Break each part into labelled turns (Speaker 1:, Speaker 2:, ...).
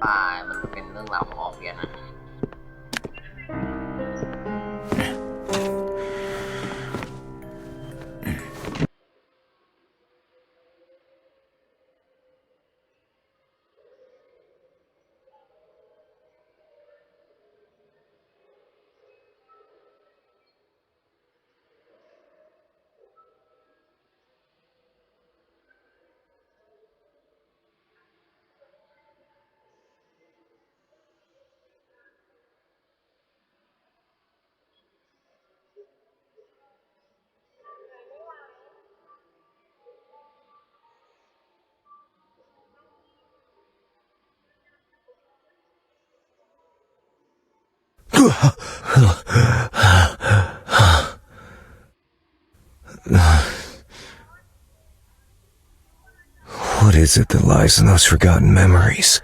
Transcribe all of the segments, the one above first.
Speaker 1: ป่ายมันเป็นเรื่องราวของออเฟียนะ
Speaker 2: What is it that lies in those forgotten memories?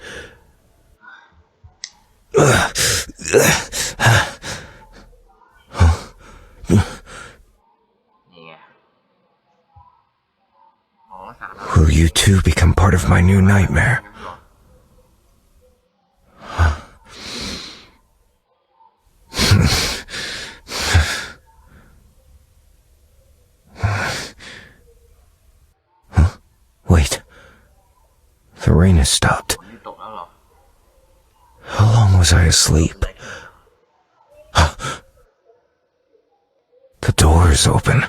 Speaker 2: Will you too become part of my new nightmare? Wait. The rain has stopped. How long was I asleep? The door is open.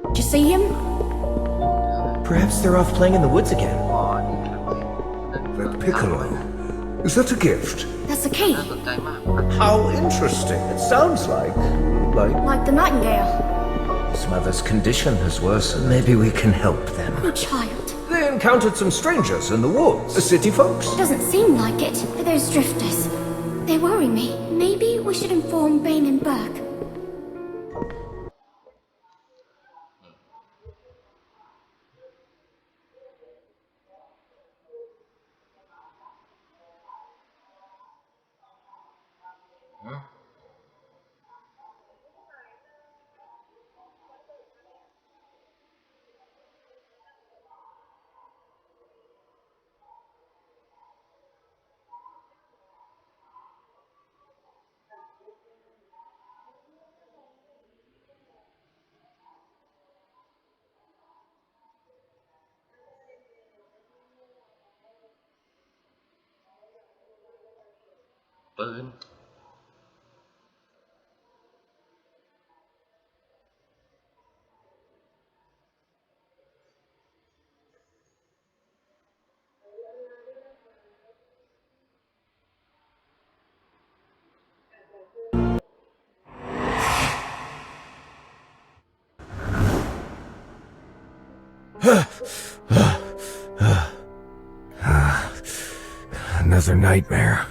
Speaker 3: Did you see him?
Speaker 4: Perhaps they're off playing in the woods again.
Speaker 5: That piccolo. Is that a gift?
Speaker 3: That's a key.
Speaker 5: How interesting. It sounds like
Speaker 3: Like the nightingale.
Speaker 4: His mother's condition has worsened. Maybe we can help them.
Speaker 3: Poor child.
Speaker 5: they encountered some strangers in the woods. The city folks?
Speaker 3: Doesn't seem like it. Those drifters. They worry me. Maybe we should inform Bain and Burke.
Speaker 2: Another nightmare.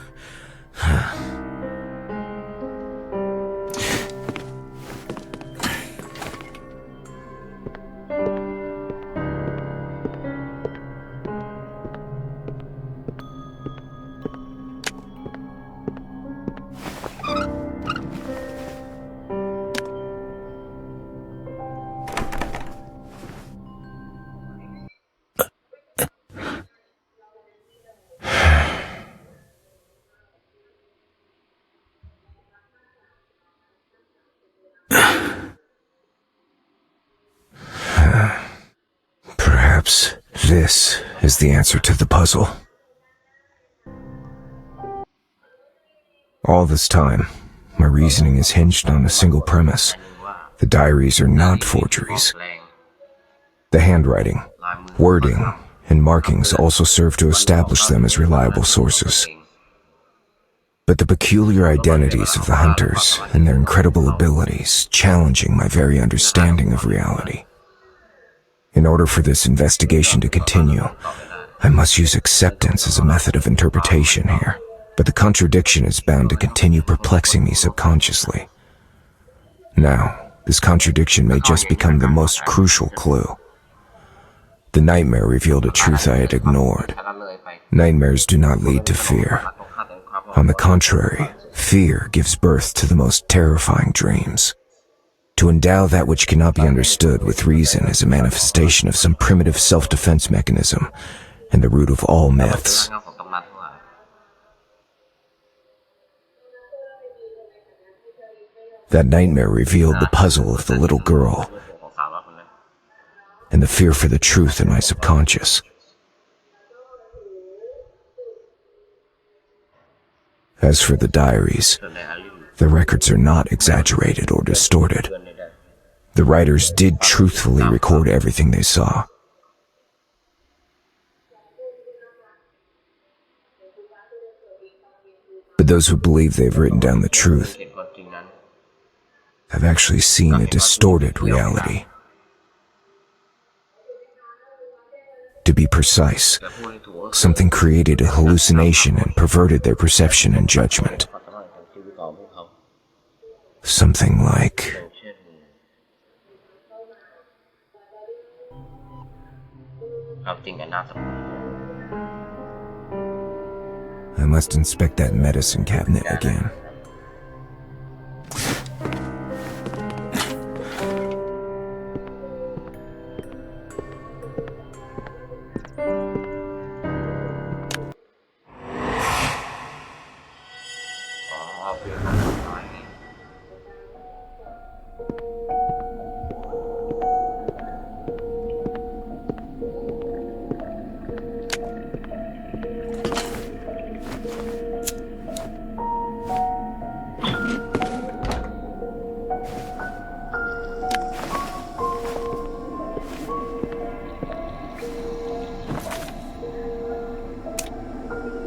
Speaker 2: Perhaps this is the answer to the puzzle. All this time, my reasoning is hinged on a single premise. The diaries are not forgeries. The handwriting, wording, and markings also serve to establish them as reliable sources. But the peculiar identities of the hunters and their incredible abilities challenging my very understanding of reality. In order for this investigation to continue, I must use acceptance as a method of interpretation here. But the contradiction is bound to continue perplexing me subconsciously. Now, this contradiction may just become the most crucial clue. The nightmare revealed a truth I had ignored. Nightmares do not lead to fear. On the contrary, fear gives birth to the most terrifying dreams. To endow that which cannot be understood with reason is a manifestation of some primitive self-defense mechanism and the root of all myths. That nightmare revealed the puzzle of the little girl and the fear for the truth in my subconscious. As for the diaries, the records are not exaggerated or distorted. The writers did truthfully record everything they saw. But those who believe they've written down the truth have actually seen a distorted reality. To be precise, something created a hallucination and perverted their perception and judgment. Something like... I must inspect that medicine cabinet again.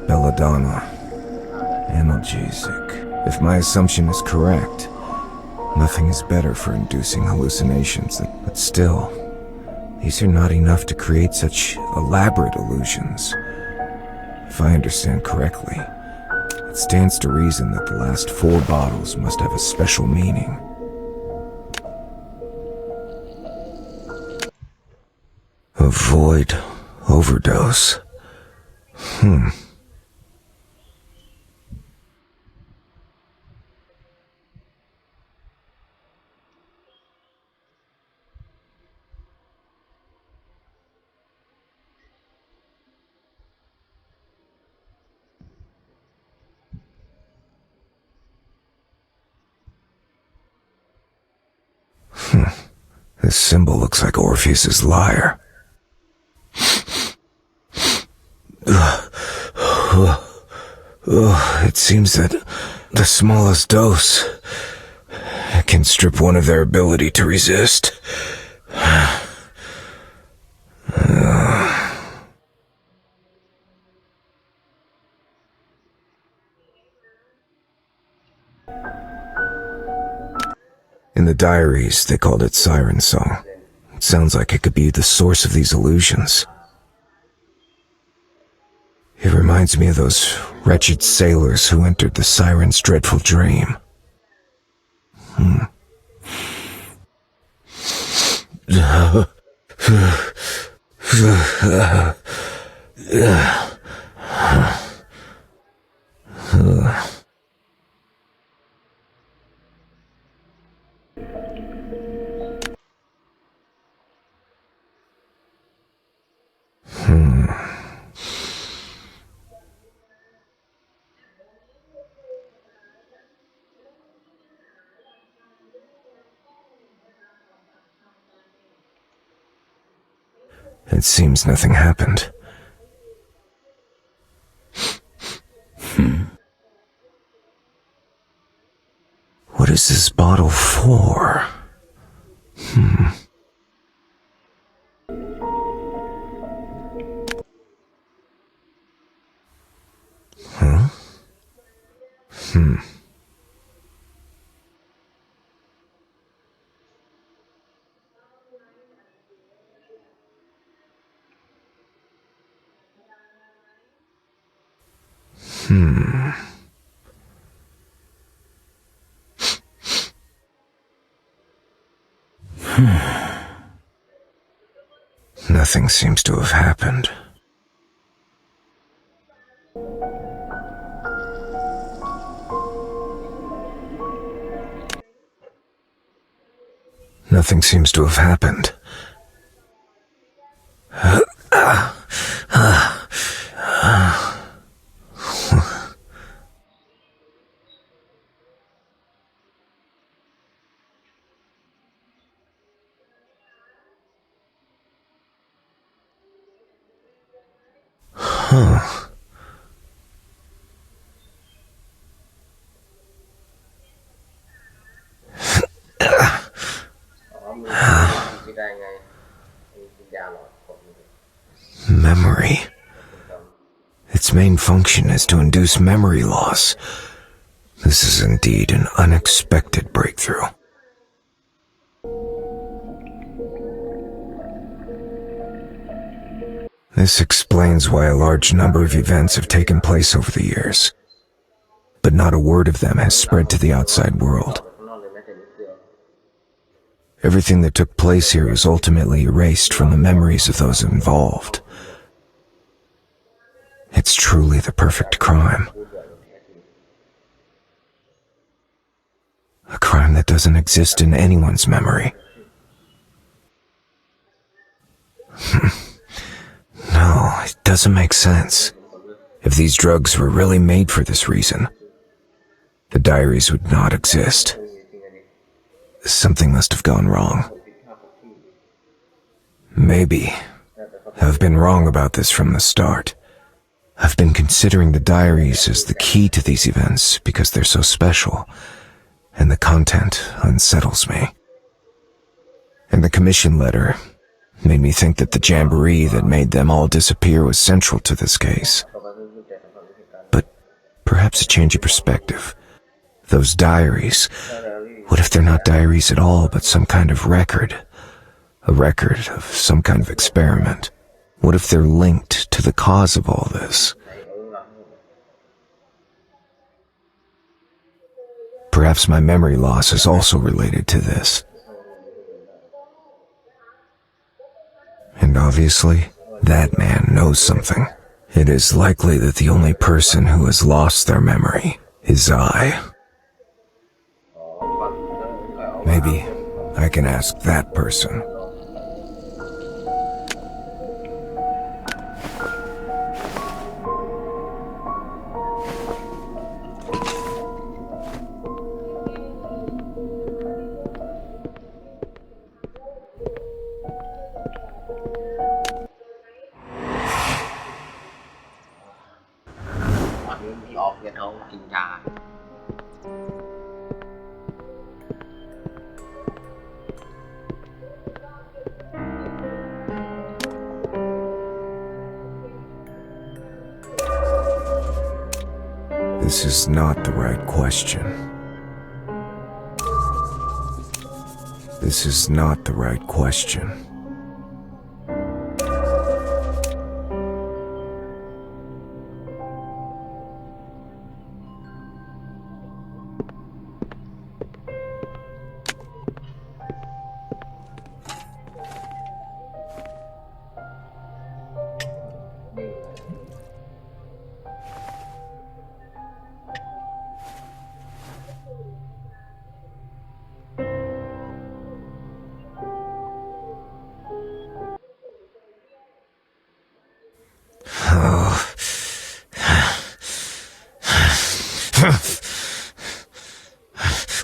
Speaker 2: Belladonna. Analgesic. If my assumption is correct, nothing is better for inducing hallucinations. But still, these are not enough to create such elaborate illusions. If I understand correctly, it stands to reason that the last 4 bottles must have a special meaning. Avoid overdose. This symbol looks like Orpheus's lyre. It seems that the smallest dose can strip one of their ability to resist. In the diaries, they called it Siren Song. It sounds like it could be the source of these illusions. It reminds me of those wretched sailors who entered the siren's dreadful dream. It seems nothing happened. What is this bottle for? Nothing seems to have happened. Nothing seems to have happened. Huh.
Speaker 1: ไม่ได้ไงกินยาหลอดผม
Speaker 2: Memory. Its main function is to induce memory loss. This is indeed an unexpected breakthrough. This explains why a large number of events have taken place over the years, but not a word of them has spread to the outside world. Everything that took place here is ultimately erased from the memories of those involved. It's truly the perfect crime. A crime that doesn't exist in anyone's memory. No, it doesn't make sense. If these drugs were really made for this reason, the diaries would not exist. Something must have gone wrong. Maybe I've been wrong about this from the start. I've been considering the diaries as the key to these events because they're so special, and the content unsettles me. And the commission letter made me think that the jamboree that made them all disappear was central to this case. But perhaps a change of perspective. Those diaries, what if they're not diaries at all, but some kind of record? A record of some kind of experiment? What if they're linked to the cause of all this? Perhaps my memory loss is also related to this. And obviously, that man knows something. It is likely that the only person who has lost their memory is I. Maybe I can ask that person. This is not the right question. This is not the right question.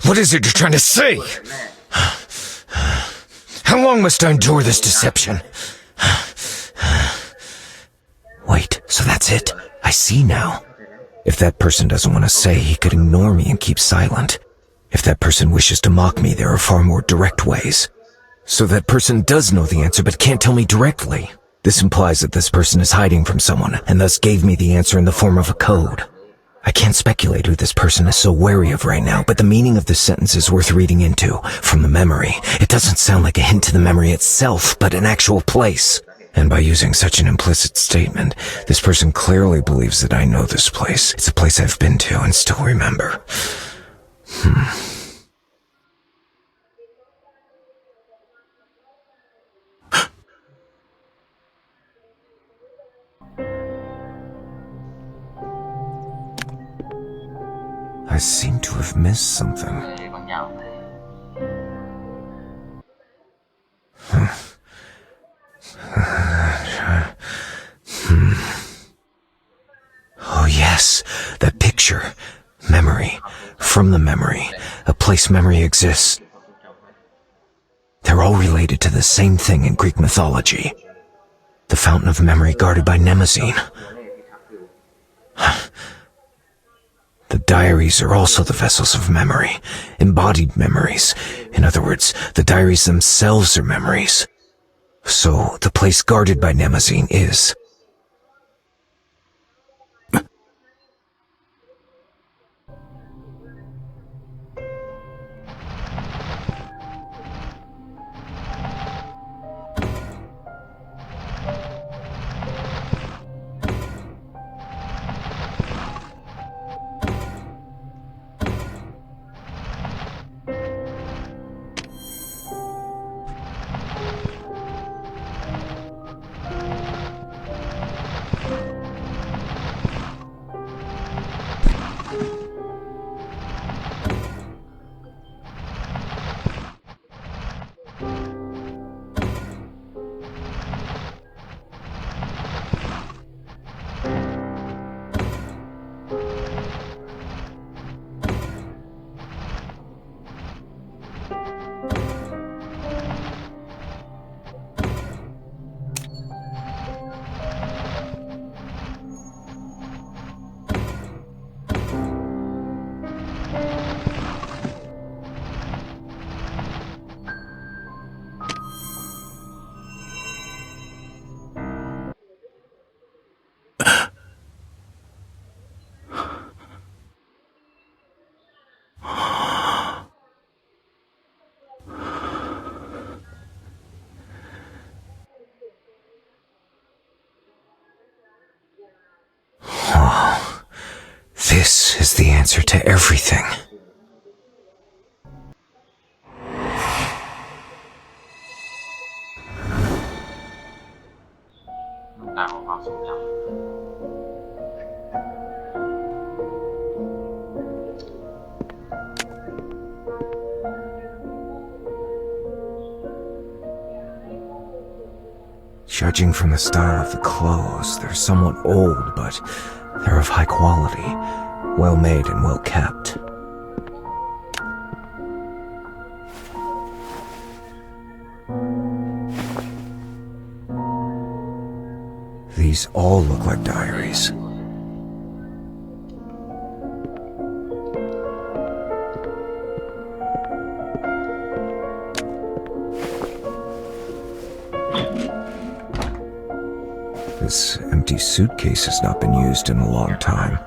Speaker 2: What is it you're trying to say? How long must I endure this deception? Wait, so that's it. I see now. If that person doesn't want to say, he could ignore me and keep silent. If that person wishes to mock me, there are far more direct ways. So that person does know the answer but can't tell me directly. This implies that this person is hiding from someone and thus gave me the answer in the form of a code. I can't speculate who this person is so wary of right now, but the meaning of this sentence is worth reading into. From the memory, it doesn't sound like a hint to the memory itself, but an actual place. And by using such an implicit statement, this person clearly believes that I know this place. It's a place I've been to and still remember. I seem to have missed something. picture, memory, from the memory, a place memory exists. They're all related to the same thing in Greek mythology. The fountain of memory guarded by Mnemosyne. The diaries are also the vessels of memory, embodied memories. In other words, the diaries themselves are memories. So, the place guarded by Mnemosyne is... This is the answer to everything.
Speaker 1: น้ำตาของความทรงจำ
Speaker 2: Judging from the style of the clothes, they're somewhat old, but they're of high quality, well made and well kept. These all look like diaries. This empty suitcase has not been used in a long time.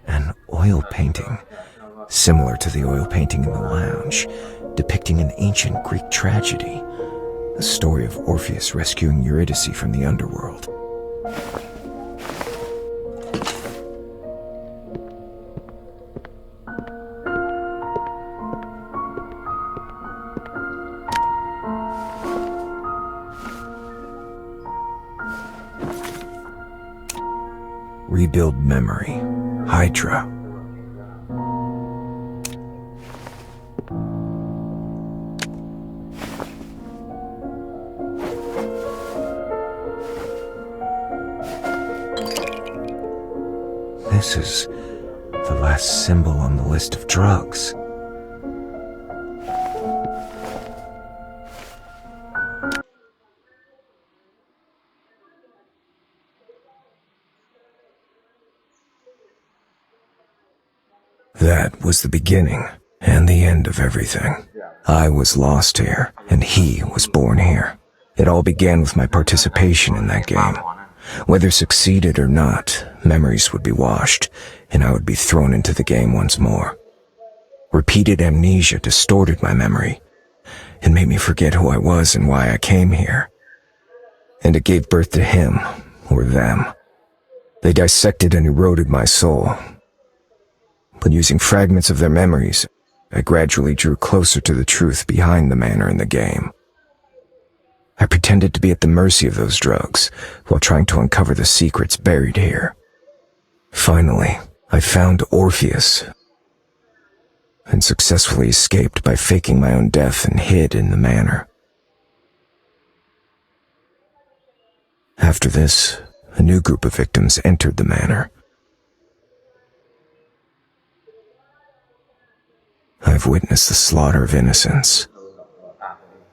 Speaker 2: An oil painting, similar to the oil painting in the lounge, depicting an ancient Greek tragedy. A story of Orpheus rescuing Eurydice from the underworld. Rebuild memory. Hydra. This is the last symbol on the list of drugs. That was the beginning and the end of everything. I was lost here, and he was born here. It all began with my participation in that game. Whether succeeded or not, memories would be washed, and I would be thrown into the game once more. Repeated amnesia distorted my memory. It made me forget who I was and why I came here. And it gave birth to him, or them. They dissected and eroded my soul. But using fragments of their memories, I gradually drew closer to the truth behind the manner in the game. I pretended to be at the mercy of those drugs, while trying to uncover the secrets buried here. Finally, I found Orpheus and successfully escaped by faking my own death and hid in the manor. After this, a new group of victims entered the manor. I've witnessed the slaughter of innocents,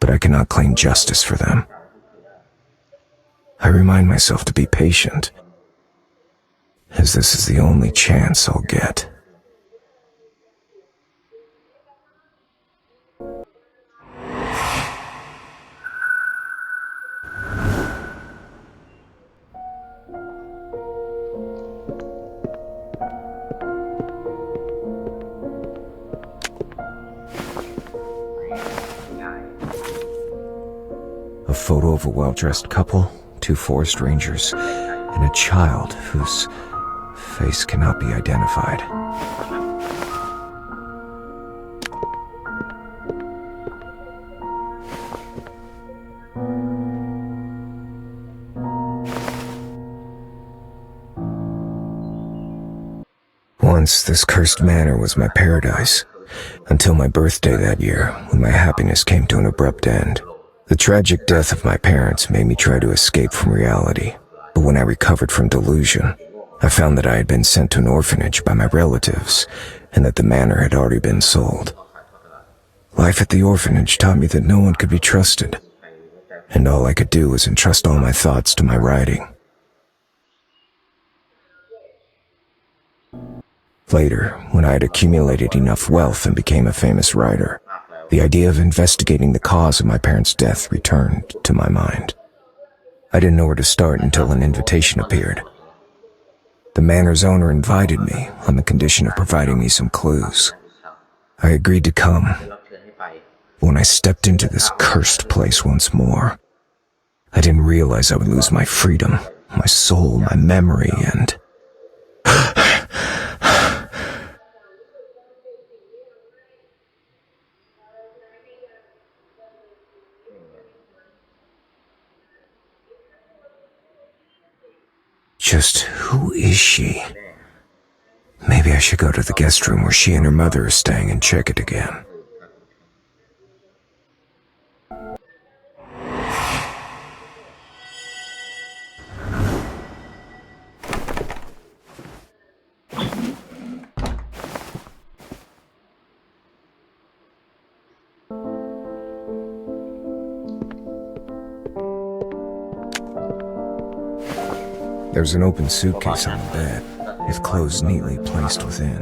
Speaker 2: but I cannot claim justice for them. I remind myself to be patient, as this is the only chance I'll get. A photo of a well-dressed couple, 2 forest rangers, and a child whose face cannot be identified. Once, this cursed manor was my paradise, until my birthday that year, when my happiness came to an abrupt end. The tragic death of my parents made me try to escape from reality, but when I recovered from delusion, I found that I had been sent to an orphanage by my relatives, and that the manor had already been sold. Life at the orphanage taught me that no one could be trusted, and all I could do was entrust all my thoughts to my writing. Later, when I had accumulated enough wealth and became a famous writer, the idea of investigating the cause of my parents' death returned to my mind. I didn't know where to start until an invitation appeared. The manor's owner invited me on the condition of providing me some clues. I agreed to come. When I stepped into this cursed place once more, I didn't realize I would lose my freedom, my soul, my memory, and... Just who is she? Maybe I should go to the guest room where she and her mother are staying and check it again. There's an open suitcase on the bed, with clothes neatly placed within.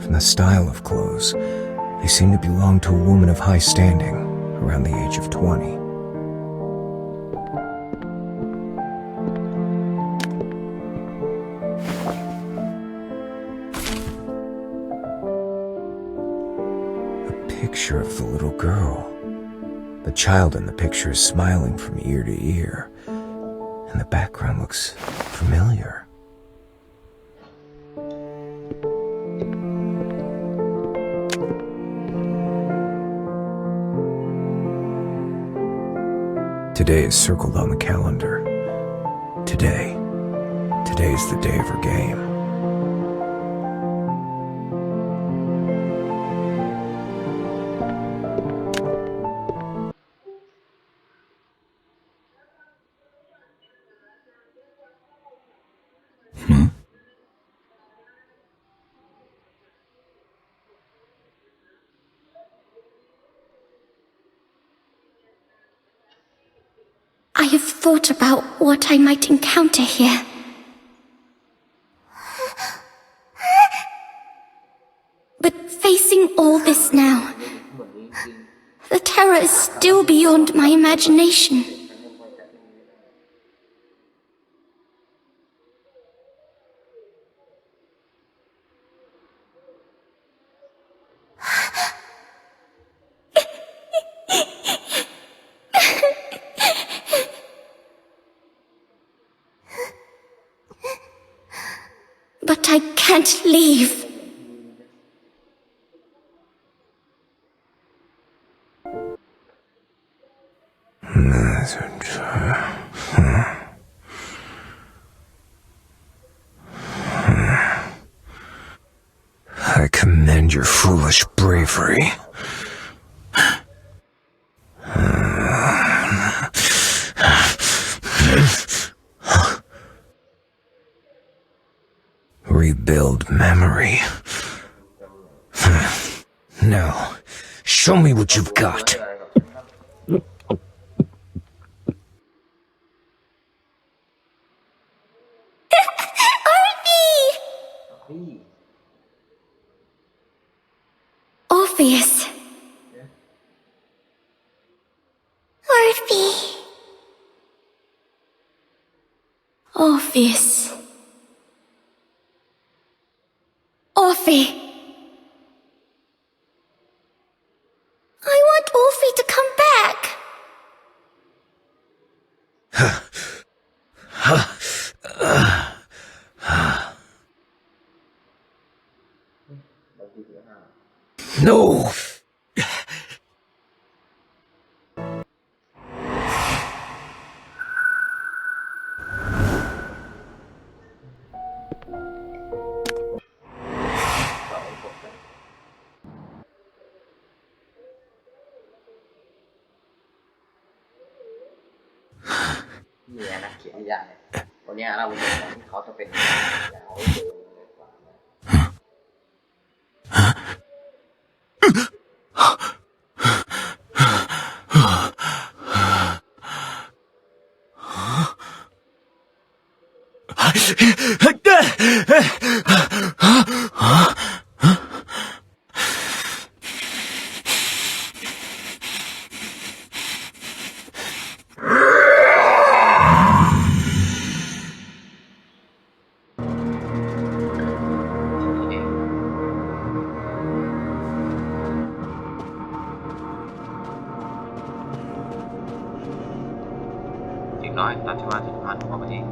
Speaker 2: From the style of clothes, they seem to belong to a woman of high standing, around the age of 20. A picture of the little girl. The child in the picture is smiling from ear to ear, and the background looks familiar. Today is circled on the calendar. Today is the day of her game.
Speaker 3: I have thought about what I might encounter here. But facing all this now, the terror is still beyond my imagination. But I can't leave.
Speaker 2: free. Rebuild memory. Now, show me what you've got.
Speaker 3: Orpheus. Orphe. Orpheus. Orphe. I want Orphe to come back.
Speaker 2: No!
Speaker 1: Nè nó kiểu như vậy. Còn nhàเราเป็นคนที่เขาจะเป็นอย่างเขาเจอเลยกว่าอีกน้อยตัดชวาที่มันออกมาเอง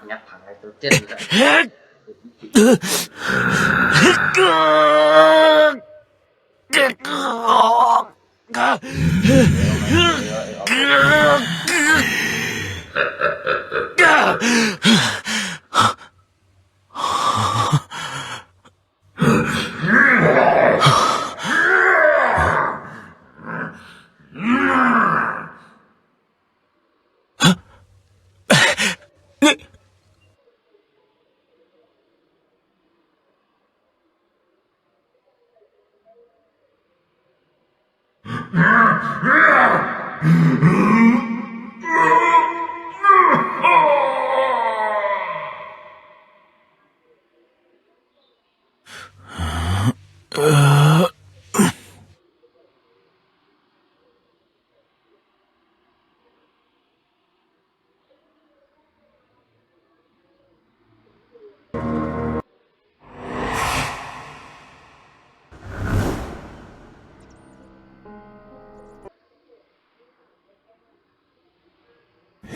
Speaker 1: nhắc thằng này tôi chết rồi.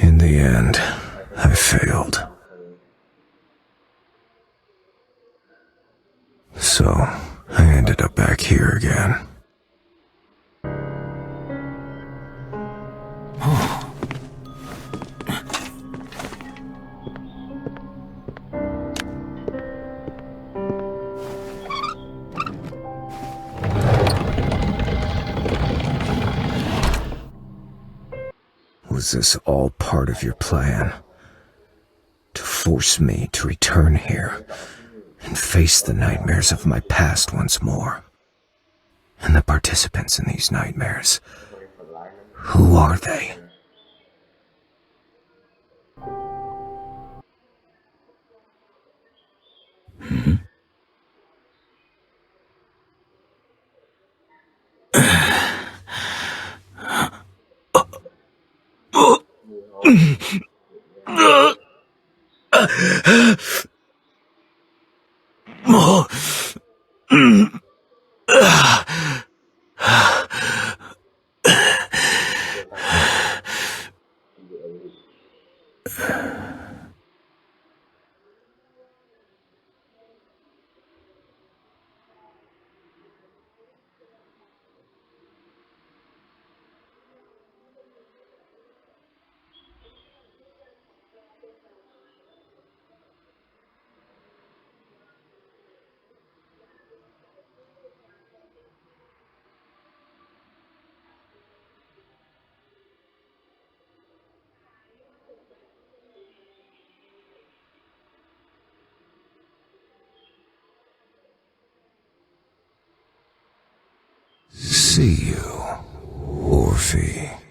Speaker 2: In the end, I failed. So, I ended up back here again. Was this all part of your plan? To force me to return here and face the nightmares of my past once more? And the participants in these nightmares, who are they? See you, Orphe.